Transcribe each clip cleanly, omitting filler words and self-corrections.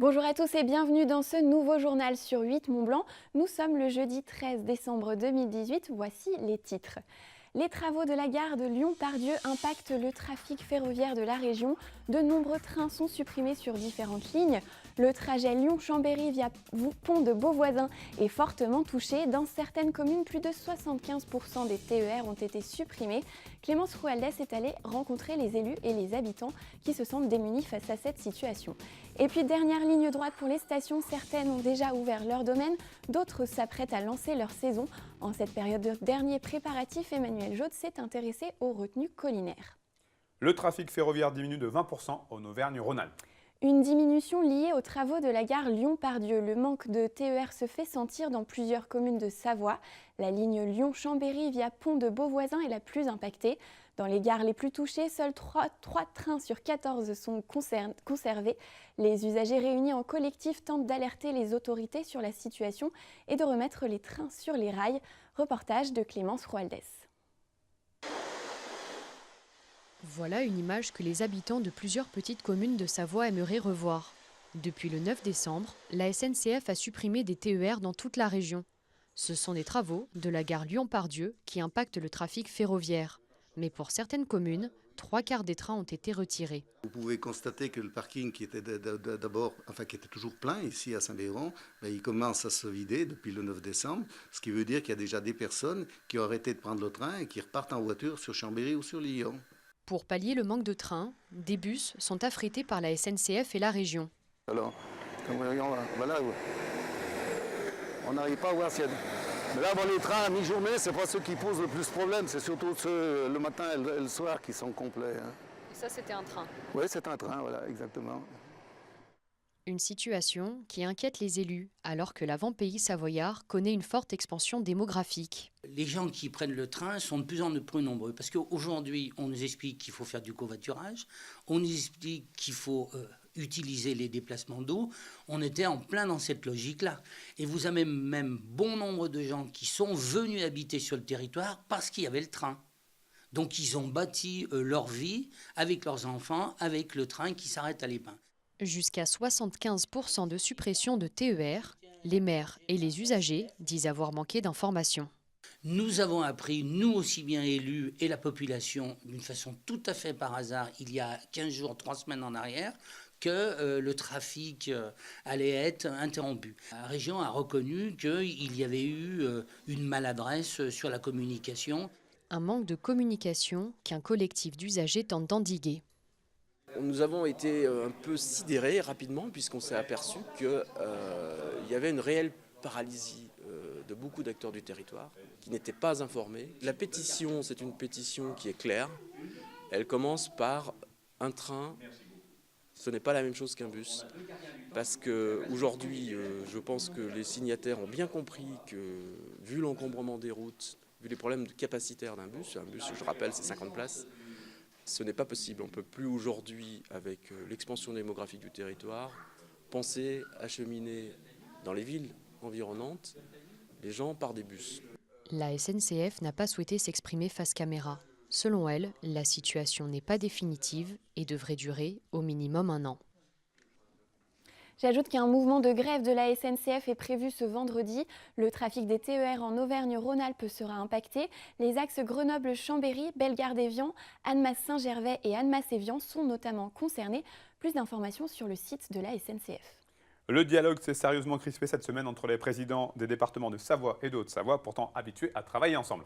Bonjour à tous et bienvenue dans ce nouveau journal sur 8 Mont-Blanc. Nous sommes le jeudi 13 décembre 2018. Voici les titres. Les travaux de la gare de Lyon-Part-Dieu impactent le trafic ferroviaire de la région. De nombreux trains sont supprimés sur différentes lignes. Le trajet Lyon-Chambéry via Pont de Beauvoisin est fortement touché. Dans certaines communes, plus de 75% des TER ont été supprimés. Clémence Roualdès est allée rencontrer les élus et les habitants qui se sentent démunis face à cette situation. Et puis dernière ligne droite pour les stations, certaines ont déjà ouvert leur domaine, d'autres s'apprêtent à lancer leur saison. En cette période de dernier préparatif, Emmanuel Jaude s'est intéressé aux retenues collinaires. Le trafic ferroviaire diminue de 20% en Auvergne-Rhône-Alpes. Une diminution liée aux travaux de la gare Lyon-Part-Dieu. Le manque de TER se fait sentir dans plusieurs communes de Savoie. La ligne Lyon-Chambéry via Pont de Beauvoisin est la plus impactée. Dans les gares les plus touchées, seuls 3 trains sur 14 sont conservés. Les usagers réunis en collectif tentent d'alerter les autorités sur la situation et de remettre les trains sur les rails. Reportage de Clémence Roualdès. Voilà une image que les habitants de plusieurs petites communes de Savoie aimeraient revoir. Depuis le 9 décembre, la SNCF a supprimé des TER dans toute la région. Ce sont des travaux de la gare Lyon-Part-Dieu qui impactent le trafic ferroviaire. Mais pour certaines communes, 3/4 des trains ont été retirés. Vous pouvez constater que le parking qui était qui était toujours plein ici à Saint-Béron, il commence à se vider depuis le 9 décembre, ce qui veut dire qu'il y a déjà des personnes qui ont arrêté de prendre le train et qui repartent en voiture sur Chambéry ou sur Lyon. Pour pallier le manque de trains, des bus sont affrétés par la SNCF et la région. Alors, comme voilà, on n'arrive pas à voir s'il y a... Mais là, les trains à mi-journée, c'est pas ceux qui posent le plus de problème, c'est surtout ceux le matin et le soir qui sont complets. Et ça, c'était un train? Oui, c'est un train, voilà, exactement. Une situation qui inquiète les élus, alors que l'avant-pays savoyard connaît une forte expansion démographique. Les gens qui prennent le train sont de plus en plus nombreux, parce qu'aujourd'hui, on nous explique qu'il faut faire du covoiturage, on nous explique qu'il faut utiliser les déplacements d'eau. On était en plein dans cette logique-là. Et vous avez même bon nombre de gens qui sont venus habiter sur le territoire parce qu'il y avait le train. Donc ils ont bâti leur vie avec leurs enfants, avec le train qui s'arrête à l'Épin. Jusqu'à 75% de suppression de TER, les maires et les usagers disent avoir manqué d'informations. Nous avons appris, nous aussi bien élus et la population, d'une façon tout à fait par hasard, il y a 15 jours, 3 semaines en arrière, que le trafic allait être interrompu. La région a reconnu qu'il y avait eu une maladresse sur la communication. Un manque de communication qu'un collectif d'usagers tente d'endiguer. Nous avons été un peu sidérés rapidement puisqu'on s'est aperçu qu'il y avait une réelle paralysie de beaucoup d'acteurs du territoire qui n'étaient pas informés. La pétition, c'est une pétition qui est claire. Elle commence par un train. Ce n'est pas la même chose qu'un bus. Parce qu'aujourd'hui, je pense que les signataires ont bien compris que, vu l'encombrement des routes, vu les problèmes capacitaires d'un bus, je rappelle, c'est 50 places, ce n'est pas possible. On ne peut plus aujourd'hui, avec l'expansion démographique du territoire, penser acheminer dans les villes environnantes les gens par des bus. La SNCF n'a pas souhaité s'exprimer face caméra. Selon elle, la situation n'est pas définitive et devrait durer au minimum 1 an. J'ajoute qu'un mouvement de grève de la SNCF est prévu ce vendredi. Le trafic des TER en Auvergne-Rhône-Alpes sera impacté. Les axes Grenoble-Chambéry, Bellegarde-Évian, Annemasse-Saint-Gervais et Annemasse-Évian sont notamment concernés. Plus d'informations sur le site de la SNCF. Le dialogue s'est sérieusement crispé cette semaine entre les présidents des départements de Savoie et de Haute-Savoie, pourtant habitués à travailler ensemble.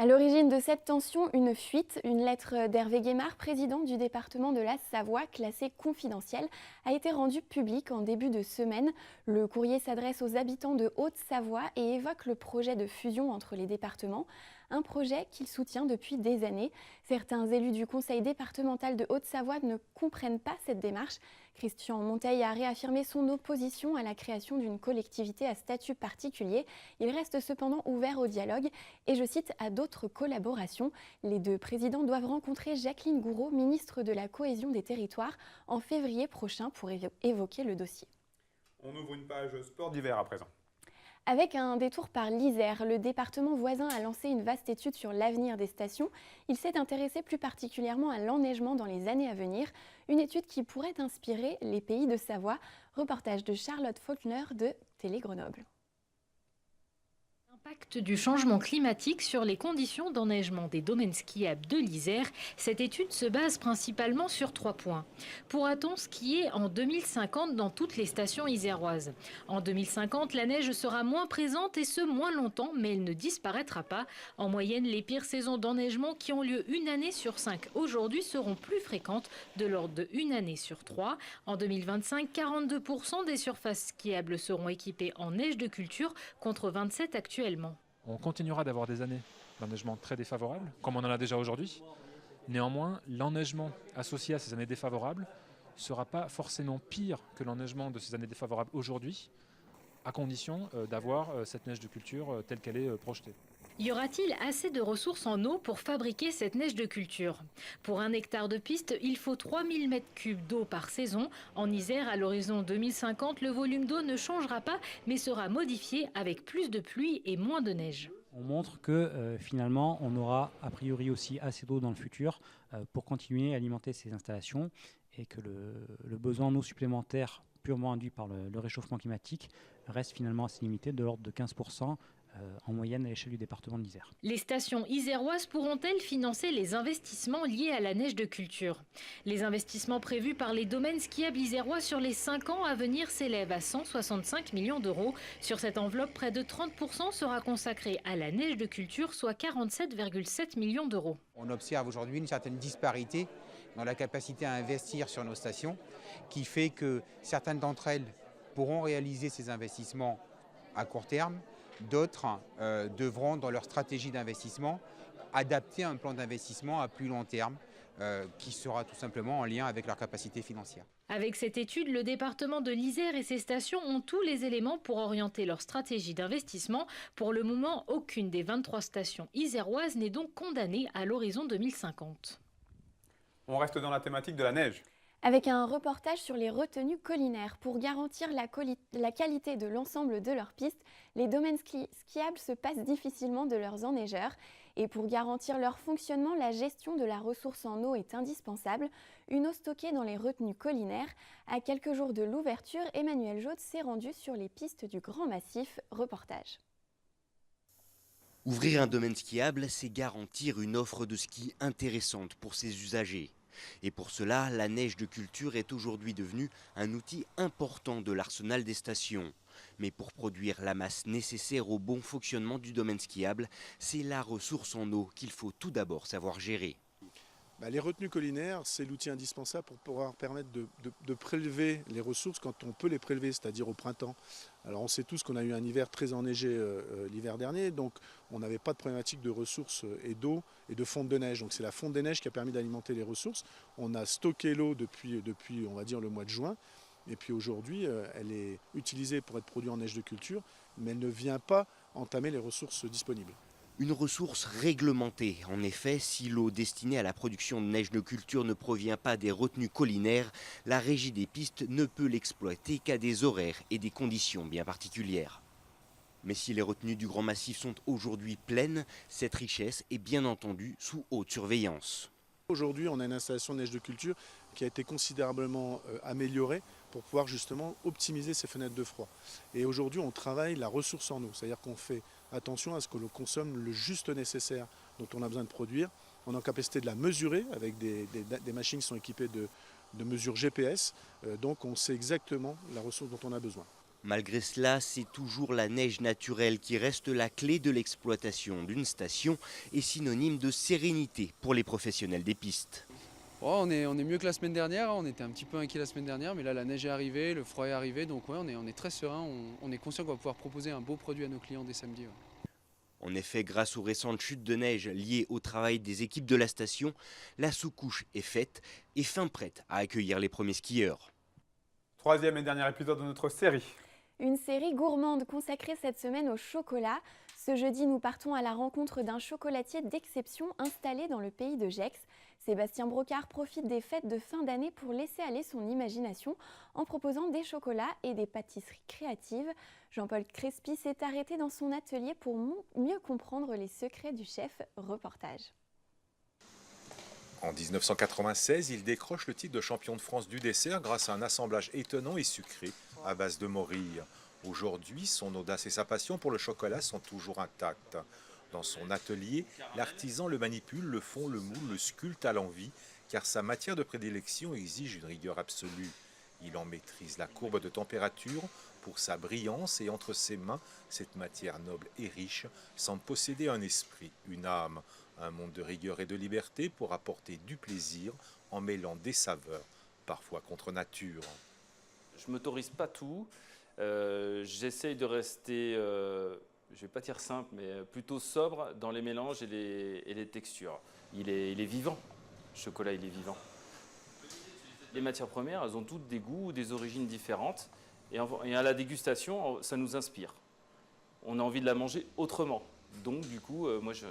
À l'origine de cette tension, une fuite, une lettre d'Hervé Guémard, président du département de la Savoie, classée confidentielle, a été rendue publique en début de semaine. Le courrier s'adresse aux habitants de Haute-Savoie et évoque le projet de fusion entre les départements, un projet qu'il soutient depuis des années. Certains élus du conseil départemental de Haute-Savoie ne comprennent pas cette démarche. Christian Monteil a réaffirmé son opposition à la création d'une collectivité à statut particulier. Il reste cependant ouvert au dialogue et, je cite, à d'autres collaborations. Les deux présidents doivent rencontrer Jacqueline Gouraud, ministre de la Cohésion des Territoires, en février prochain pour évoquer le dossier. On ouvre une page sport d'hiver à présent. Avec un détour par l'Isère, le département voisin a lancé une vaste étude sur l'avenir des stations. Il s'est intéressé plus particulièrement à l'enneigement dans les années à venir, une étude qui pourrait inspirer les pays de Savoie. Reportage de Charlotte Faulkner de Télé Grenoble. L'impact du changement climatique sur les conditions d'enneigement des domaines skiables de l'Isère, cette étude se base principalement sur 3 points. Pourra-t-on skier en 2050 dans toutes les stations iséroises? En 2050, la neige sera moins présente et ce moins longtemps, mais elle ne disparaîtra pas. En moyenne, les pires saisons d'enneigement qui ont lieu une année sur 5 aujourd'hui seront plus fréquentes, de l'ordre de une année sur 3. En 2025, 42% des surfaces skiables seront équipées en neige de culture contre 27 actuellement. On continuera d'avoir des années d'enneigement très défavorables, comme on en a déjà aujourd'hui. Néanmoins, l'enneigement associé à ces années défavorables ne sera pas forcément pire que l'enneigement de ces années défavorables aujourd'hui, à condition d'avoir cette neige de culture telle qu'elle est projetée. Y aura-t-il assez de ressources en eau pour fabriquer cette neige de culture? Pour 1 hectare de piste, il faut 3000 m3 d'eau par saison. En Isère, à l'horizon 2050, le volume d'eau ne changera pas, mais sera modifié avec plus de pluie et moins de neige. On montre que finalement, on aura a priori aussi assez d'eau dans le futur pour continuer à alimenter ces installations et que le besoin en eau supplémentaire purement induit par le réchauffement climatique reste finalement assez limité, de l'ordre de 15%. En moyenne à l'échelle du département de l'Isère. Les stations iséroises pourront-elles financer les investissements liés à la neige de culture? Les investissements prévus par les domaines skiables isérois sur les 5 ans à venir s'élèvent à 165 millions d'euros. Sur cette enveloppe, près de 30% sera consacré à la neige de culture, soit 47,7 millions d'euros. On observe aujourd'hui une certaine disparité dans la capacité à investir sur nos stations, qui fait que certaines d'entre elles pourront réaliser ces investissements à court terme. D'autres devront, dans leur stratégie d'investissement, adapter un plan d'investissement à plus long terme qui sera tout simplement en lien avec leur capacité financière. Avec cette étude, le département de l'Isère et ses stations ont tous les éléments pour orienter leur stratégie d'investissement. Pour le moment, aucune des 23 stations iséroises n'est donc condamnée à l'horizon 2050. On reste dans la thématique de la neige. Avec un reportage sur les retenues collinaires. Pour garantir la qualité de l'ensemble de leurs pistes, les domaines skiables se passent difficilement de leurs enneigeurs. Et pour garantir leur fonctionnement, la gestion de la ressource en eau est indispensable. Une eau stockée dans les retenues collinaires. À quelques jours de l'ouverture, Emmanuel Jaude s'est rendu sur les pistes du Grand Massif. Reportage. Ouvrir un domaine skiable, c'est garantir une offre de ski intéressante pour ses usagers. Et pour cela, la neige de culture est aujourd'hui devenue un outil important de l'arsenal des stations. Mais pour produire la masse nécessaire au bon fonctionnement du domaine skiable, c'est la ressource en eau qu'il faut tout d'abord savoir gérer. Les retenues collinaires, c'est l'outil indispensable pour pouvoir permettre de prélever les ressources quand on peut les prélever, c'est-à-dire au printemps. Alors on sait tous qu'on a eu un hiver très enneigé l'hiver dernier, donc on n'avait pas de problématique de ressources et d'eau et de fonte de neige. Donc c'est la fonte des neiges qui a permis d'alimenter les ressources. On a stocké l'eau depuis on va dire le mois de juin. Et puis aujourd'hui, elle est utilisée pour être produite en neige de culture, mais elle ne vient pas entamer les ressources disponibles. Une ressource réglementée. En effet, si l'eau destinée à la production de neige de culture ne provient pas des retenues collinaires, la régie des pistes ne peut l'exploiter qu'à des horaires et des conditions bien particulières. Mais si les retenues du Grand Massif sont aujourd'hui pleines, cette richesse est bien entendu sous haute surveillance. Aujourd'hui, on a une installation de neige de culture qui a été considérablement améliorée pour pouvoir justement optimiser ces fenêtres de froid. Et aujourd'hui, on travaille la ressource en eau, c'est-à-dire qu'on fait attention à ce que l'on consomme le juste nécessaire dont on a besoin de produire. On est en capacité de la mesurer avec des machines qui sont équipées de mesures GPS, donc on sait exactement la ressource dont on a besoin. Malgré cela, c'est toujours la neige naturelle qui reste la clé de l'exploitation d'une station et synonyme de sérénité pour les professionnels des pistes. Oh, on est mieux que la semaine dernière, on était un petit peu inquiet la semaine dernière, mais là la neige est arrivée, le froid est arrivé, donc ouais, on est très serein, on est conscient qu'on va pouvoir proposer un beau produit à nos clients dès samedi. Ouais. En effet, grâce aux récentes chutes de neige liées au travail des équipes de la station, la sous-couche est faite et fin prête à accueillir les premiers skieurs. Troisième et dernier épisode de notre série. Une série gourmande consacrée cette semaine au chocolat. Ce jeudi, nous partons à la rencontre d'un chocolatier d'exception installé dans le pays de Gex. Sébastien Brocard profite des fêtes de fin d'année pour laisser aller son imagination en proposant des chocolats et des pâtisseries créatives. Jean-Paul Crespi s'est arrêté dans son atelier pour mieux comprendre les secrets du chef. Reportage. En 1996, il décroche le titre de champion de France du dessert grâce à un assemblage étonnant et sucré à base de morille. Aujourd'hui, son audace et sa passion pour le chocolat sont toujours intactes. Dans son atelier, l'artisan le manipule, le fond, le moule, le sculpte à l'envie, car sa matière de prédilection exige une rigueur absolue. Il en maîtrise la courbe de température pour sa brillance et entre ses mains, cette matière noble et riche semble posséder un esprit, une âme, un monde de rigueur et de liberté pour apporter du plaisir en mêlant des saveurs, parfois contre nature. Je ne m'autorise pas tout. J'essaye de rester, je ne vais pas dire simple, mais plutôt sobre dans les mélanges et les textures. Il est vivant, le chocolat il est vivant. Les matières premières, elles ont toutes des goûts ou des origines différentes. Et à la dégustation, ça nous inspire. On a envie de la manger autrement. Donc du coup, moi je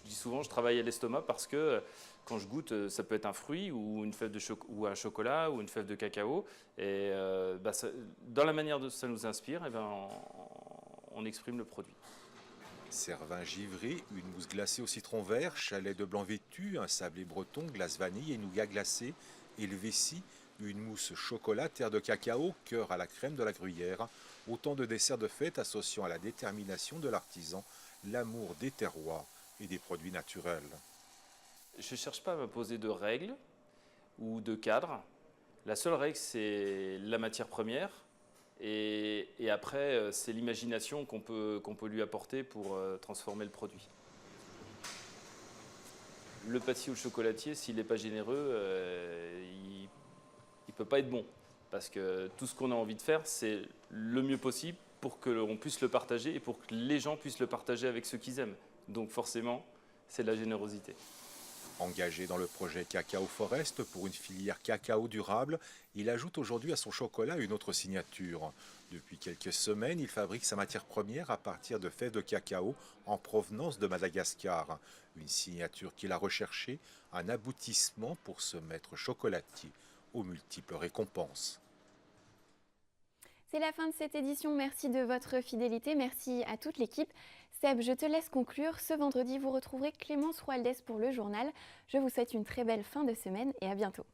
dis souvent, je travaille à l'estomac parce que quand je goûte, ça peut être un fruit ou une fève de ou un chocolat ou une fève de cacao. Et dans la manière dont ça nous inspire, on exprime le produit. Cervin givré, une mousse glacée au citron vert, chalet de blanc vêtu, un sablé breton, glace vanille et nougat glacé, Helvétie, une mousse chocolat, terre de cacao, cœur à la crème de la gruyère, autant de desserts de fête associant à la détermination de l'artisan, l'amour des terroirs et des produits naturels. Je ne cherche pas à m'imposer de règles ou de cadres. La seule règle, c'est la matière première. Et après, c'est l'imagination qu'on peut lui apporter pour transformer le produit. Le pâtissier ou le chocolatier, s'il n'est pas généreux, il ne peut pas être bon. Parce que tout ce qu'on a envie de faire, c'est le mieux possible pour que l'on puisse le partager et pour que les gens puissent le partager avec ceux qu'ils aiment. Donc forcément, c'est de la générosité. Engagé dans le projet Cacao Forest pour une filière cacao durable, il ajoute aujourd'hui à son chocolat une autre signature. Depuis quelques semaines, il fabrique sa matière première à partir de fèves de cacao en provenance de Madagascar. Une signature qu'il a recherchée, un aboutissement pour ce maître chocolatier aux multiples récompenses. C'est la fin de cette édition. Merci de votre fidélité. Merci à toute l'équipe. Seb, je te laisse conclure. Ce vendredi, vous retrouverez Clémence Roaldès pour le journal. Je vous souhaite une très belle fin de semaine et à bientôt.